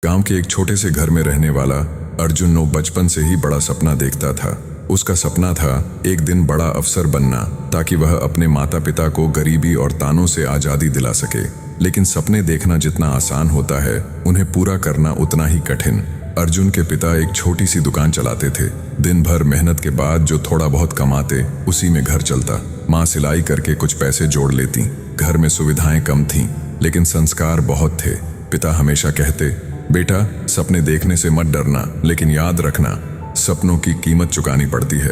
गांव के एक छोटे से घर में रहने वाला अर्जुन नो बचपन से ही बड़ा सपना देखता था। उसका सपना था एक दिन बड़ा अफसर बनना, ताकि वह अपने माता पिता को गरीबी और तानों से आज़ादी दिला सके। लेकिन सपने देखना जितना आसान होता है, उन्हें पूरा करना उतना ही कठिन। अर्जुन के पिता एक छोटी सी दुकान चलाते थे। दिन भर मेहनत के बाद जो थोड़ा बहुत कमाते, उसी में घर चलता। माँ सिलाई करके कुछ पैसे जोड़ लेती। घर में सुविधाएं कम थीं, लेकिन संस्कार बहुत थे। पिता हमेशा कहते, बेटा सपने देखने से मत डरना, लेकिन याद रखना सपनों की कीमत चुकानी पड़ती है।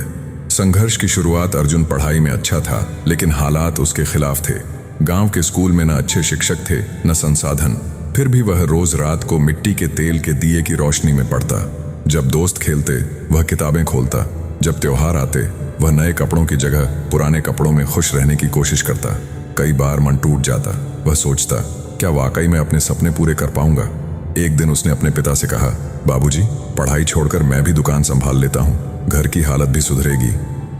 संघर्ष की शुरुआत अर्जुन पढ़ाई में अच्छा था, लेकिन हालात उसके खिलाफ थे। गांव के स्कूल में न अच्छे शिक्षक थे, न संसाधन। फिर भी वह रोज रात को मिट्टी के तेल के दिए की रोशनी में पढ़ता। जब दोस्त खेलते वह किताबें खोलता। जब त्योहार आते वह नए कपड़ों की जगह पुराने कपड़ों में खुश रहने की कोशिश करता। कई बार मन टूट जाता। वह सोचता, क्या वाकई मैं अपने सपने पूरे कर पाऊंगा। एक दिन उसने अपने पिता से कहा, बाबूजी, पढ़ाई छोड़कर मैं भी दुकान संभाल लेता हूँ, घर की हालत भी सुधरेगी।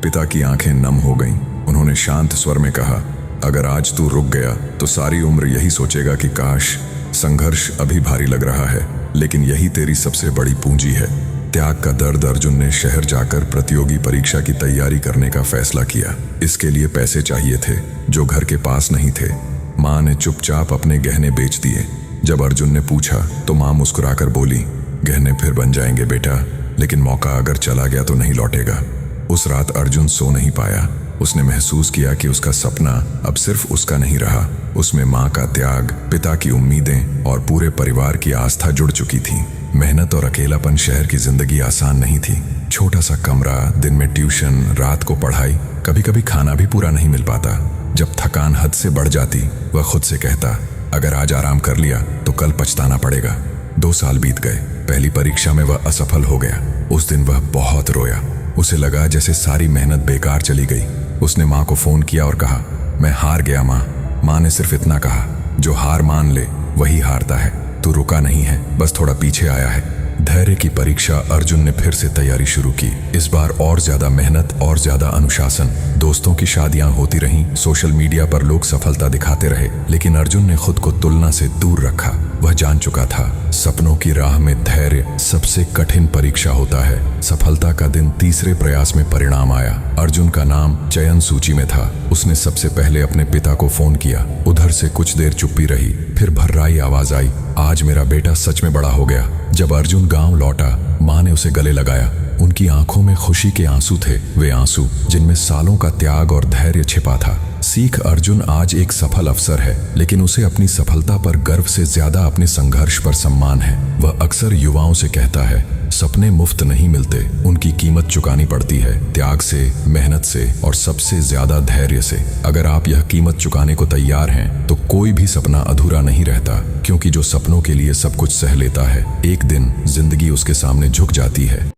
पिता की आंखें नम हो गईं। उन्होंने शांत स्वर में कहा, अगर आज तू रुक गया तो सारी उम्र यही सोचेगा कि काश। संघर्ष अभी भारी लग रहा है, लेकिन यही तेरी सबसे बड़ी पूंजी है। त्याग का दर्द। अर्जुन ने शहर जाकर प्रतियोगी परीक्षा की तैयारी करने का फैसला किया। इसके लिए पैसे चाहिए थे, जो घर के पास नहीं थे। माँ ने चुपचाप अपने गहने बेच दिए। जब अर्जुन ने पूछा तो माँ मुस्कुराकर बोली, गहने फिर बन जाएंगे बेटा, लेकिन मौका अगर चला गया तो नहीं लौटेगा। उस रात अर्जुन सो नहीं पाया। उसने महसूस किया कि उसका सपना अब सिर्फ उसका नहीं रहा। उसमें माँ का त्याग, पिता की उम्मीदें और पूरे परिवार की आस्था जुड़ चुकी थी। मेहनत और अकेलापन। शहर की जिंदगी आसान नहीं थी। छोटा सा कमरा, दिन में ट्यूशन, रात को पढ़ाई, कभी कभी खाना भी पूरा नहीं मिल पाता। जब थकान हद से बढ़ जाती, वह खुद से कहता, अगर आज आराम कर लिया तो कल पछताना पड़ेगा। 2 साल बीत गए। पहली परीक्षा में वह असफल हो गया। उस दिन वह बहुत रोया। उसे लगा जैसे सारी मेहनत बेकार चली गई। उसने माँ को फोन किया और कहा, मैं हार गया माँ। माँ ने सिर्फ इतना कहा, जो हार मान ले वही हारता है। तू रुका नहीं है, बस थोड़ा पीछे आया है। धैर्य की परीक्षा। अर्जुन ने फिर से तैयारी शुरू की। इस बार और ज्यादा मेहनत और ज्यादा अनुशासन। दोस्तों की शादियां होती रहीं, सोशल मीडिया पर लोग सफलता दिखाते रहे, लेकिन अर्जुन ने खुद को तुलना से दूर रखा। वह जान चुका था, सपनों की राह में धैर्य सबसे कठिन परीक्षा होता है। सफलता का दिन तीसरे प्रयास में परिणाम आया। अर्जुन का नाम चयन सूची में था। उसने सबसे पहले अपने पिता को फोन किया। उधर से कुछ देर चुप्पी रही, फिर भर्राई आवाज आई, आज मेरा बेटा सच में बड़ा हो गया। जब अर्जुन गांव लौटा, माँ ने उसे गले लगाया। उनकी आंखों में खुशी के आंसू थे, वे आंसू जिनमें सालों का त्याग और धैर्य छिपा था। सीख। अर्जुन आज एक सफल अफसर है, लेकिन उसे अपनी सफलता पर गर्व से ज्यादा अपने संघर्ष पर सम्मान है। वह अक्सर युवाओं से कहता है, सपने मुफ्त नहीं मिलते, उनकी कीमत चुकानी पड़ती है, त्याग से, मेहनत से और सबसे ज्यादा धैर्य से। अगर आप यह कीमत चुकाने को तैयार हैं, तो कोई भी सपना अधूरा नहीं रहता, क्योंकि जो सपनों के लिए सब कुछ सह लेता है, एक दिन जिंदगी उसके सामने झुक जाती है।